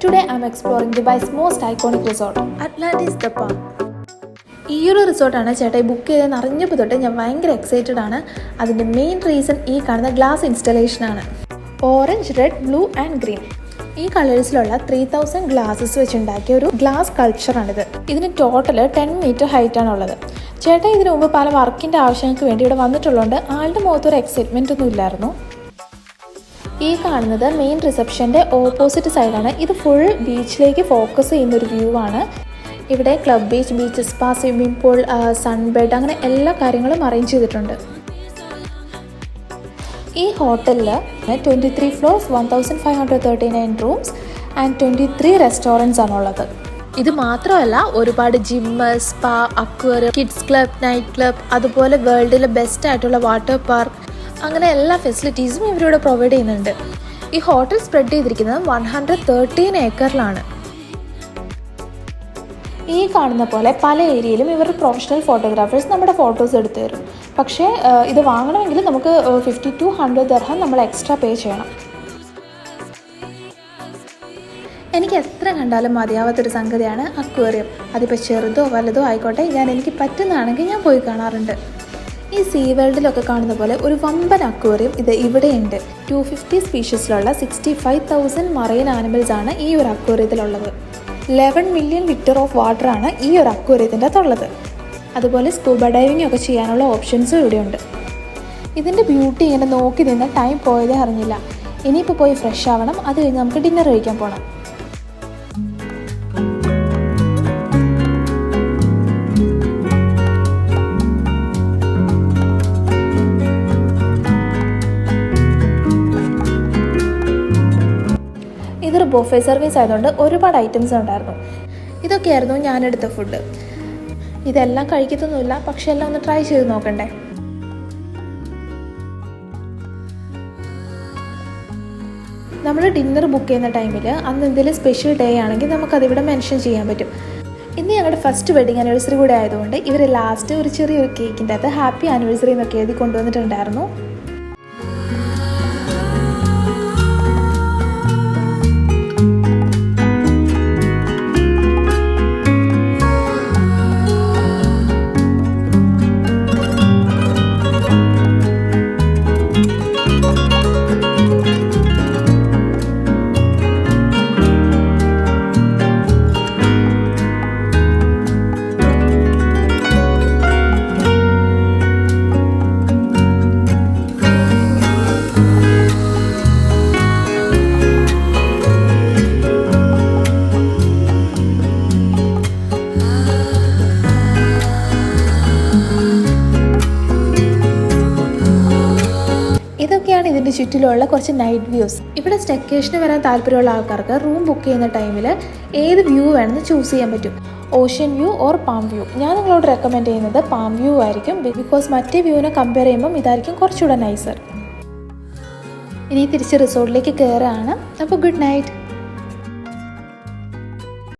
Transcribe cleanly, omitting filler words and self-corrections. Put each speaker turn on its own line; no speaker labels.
Today I'm exploring Dubai's most iconic resort, Atlantis The Palm. ഈ ഒരു റിസോർട്ടാണ് ചേട്ടായി book ചെയ്തെന്ന് അറിഞ്ഞപ്പോൾ തൊട്ട് ഞാൻ ഭയങ്കര എക്സൈറ്റഡ് ആണ്. അതിൻ്റെ മെയിൻ റീസൺ ഈ കാണുന്ന ഗ്ലാസ് ഇൻസ്റ്റലേഷനാണ്. Orange, red, blue and green ഈ കളേഴ്സിലുള്ള 3000 ഗ്ലാസസ് വെച്ചുണ്ടാക്കിയ ഒരു ഗ്ലാസ് സ്കൾപ്ചറാണിത്. ഇതിന് ടോട്ടൽ 10 മീറ്റർ ഹൈറ്റാണുള്ളത്. ചേട്ടായി ഇതിനു മുമ്പ് പല വർക്കിൻ്റെ ആവശ്യങ്ങൾക്ക് വേണ്ടി ഇവിടെ വന്നിട്ടുള്ളതുകൊണ്ട് ആളുടെ മുഖത്തൊരു എക്സൈറ്റ്മെൻ്റ് ഒന്നും ഇല്ലായിരുന്നു. ഈ കാണുന്നത് മെയിൻ റിസപ്ഷൻ്റെ ഓപ്പോസിറ്റ് സൈഡാണ്. ഇത് ഫുൾ ബീച്ചിലേക്ക് ഫോക്കസ് ചെയ്യുന്നൊരു വ്യൂ ആണ്. ഇവിടെ club beach spa, swimming pool, സൺബെഡ് അങ്ങനെ എല്ലാ കാര്യങ്ങളും അറേഞ്ച് ചെയ്തിട്ടുണ്ട്. ഈ ഹോട്ടലിൽ 23 ഫ്ലോർസ്, 1539 റൂംസ് ആൻഡ് 23 റെസ്റ്റോറൻറ്റ്സ് ആണുള്ളത്. ഇത് മാത്രമല്ല, ഒരുപാട് gym, spa, aquarium, kids club, night club, അതുപോലെ വേൾഡിലെ ബെസ്റ്റ് ആയിട്ടുള്ള വാട്ടർ പാർക്ക്, അങ്ങനെ എല്ലാ ഫെസിലിറ്റീസും ഇവരിവിടെ പ്രൊവൈഡ് ചെയ്യുന്നുണ്ട്. ഈ ഹോട്ടൽ സ്പ്രെഡ് ചെയ്തിരിക്കുന്നത് 113 ഏക്കറിലാണ്. ഈ കാണുന്ന പോലെ പല ഏരിയയിലും ഇവർ പ്രൊഫഷണൽ ഫോട്ടോഗ്രാഫേഴ്സ് നമ്മുടെ ഫോട്ടോസ് എടുത്തു തരും. പക്ഷേ ഇത് വാങ്ങണമെങ്കിൽ നമുക്ക് 50 to 100 ദിർഹം നമ്മൾ എക്സ്ട്രാ പേ ചെയ്യണം. എനിക്ക് എത്ര കണ്ടാലും മതിയാവാത്തൊരു സംഗതിയാണ് അക്വേറിയം. അതിപ്പോൾ ചെറുതോ വലുതോ ആയിക്കോട്ടെ, എനിക്ക് പറ്റുന്നതാണെങ്കിൽ ഞാൻ പോയി കാണാറുണ്ട്. ഈ സീ വേൾഡിലൊക്കെ കാണുന്ന പോലെ ഒരു വമ്പൻ അക്വേറിയം ഇത് ഇവിടെയുണ്ട്. 250 സ്പീഷീസിലുള്ള 65,000 മറൈൻ ആനിമൽസ് ആണ് ഈ ഒരു അക്വേറിയത്തിലുള്ളത്. 11 മില്യൺ ലിറ്റർ ഓഫ് വാട്ടറാണ് ഈ ഒരു അക്വേറിയത്തിൻ്റെ അകത്തുള്ളത്. അതുപോലെ സ്കൂബ ഡൈവിംഗ് ഒക്കെ ചെയ്യാനുള്ള ഓപ്ഷൻസും ഇവിടെയുണ്ട്. ഇതിൻ്റെ ബ്യൂട്ടി ഇങ്ങനെ നോക്കി നിന്ന് ടൈം പോയതേ അറിഞ്ഞില്ല. ഇനിയിപ്പോൾ പോയി ഫ്രഷ് ആവണം. അത് കഴിഞ്ഞ് നമുക്ക് ഡിന്നർ കഴിക്കാൻ പോകണം. ഇതൊരു ബൊഫേ സർവീസ് ആയതുകൊണ്ട് ഒരുപാട് ഐറ്റംസ് ഉണ്ടായിരുന്നു. ഇതൊക്കെയായിരുന്നു ഞാനെടുത്ത ഫുഡ്. ഇതെല്ലാം കഴിക്കത്തൊന്നുമില്ല, പക്ഷെ എല്ലാം ഒന്ന് ട്രൈ ചെയ്ത് നോക്കണ്ടേ. നമ്മൾ ഡിന്നർ ബുക്ക് ചെയ്യുന്ന ടൈമിൽ അന്ന് എന്തെങ്കിലും സ്പെഷ്യൽ ഡേ ആണെങ്കിൽ നമുക്കതിവിടെ മെൻഷൻ ചെയ്യാൻ പറ്റും. ഇന്ന് ഞങ്ങളുടെ ഫസ്റ്റ് വെഡിങ് ആനിവേഴ്സറി കൂടെ ആയതുകൊണ്ട് ഇവർ ലാസ്റ്റ് ഒരു ചെറിയൊരു കേക്കിൻ്റെ അകത്ത് ഹാപ്പി ആനിവേഴ്സറി എന്നൊക്കെ എഴുതി കൊണ്ടുവന്നിട്ടുണ്ടായിരുന്നു. ഇതൊക്കെയാണ് ഇതിൻ്റെ ചുറ്റിലുള്ള കുറച്ച് നൈറ്റ് വ്യൂസ്. ഇവിടെ സ്റ്റെക്കേഷന് വരാൻ താല്പര്യമുള്ള ആൾക്കാർക്ക് റൂം ബുക്ക് ചെയ്യുന്ന ടൈമിൽ ഏത് വ്യൂ വേണമെന്ന് ചൂസ് ചെയ്യാൻ പറ്റും. Ocean view or palm view. ഞാൻ നിങ്ങളോട് റെക്കമെൻഡ് ചെയ്യുന്നത് പാം വ്യൂ ആയിരിക്കും. ബിക്കോസ് മറ്റേ വ്യൂവിനെ കമ്പയർ ചെയ്യുമ്പം ഇതായിരിക്കും കുറച്ചുകൂടെ നൈസർ. ഇനി തിരിച്ച് റിസോർട്ടിലേക്ക് കയറുകയാണ്. അപ്പോൾ ഗുഡ് നൈറ്റ്.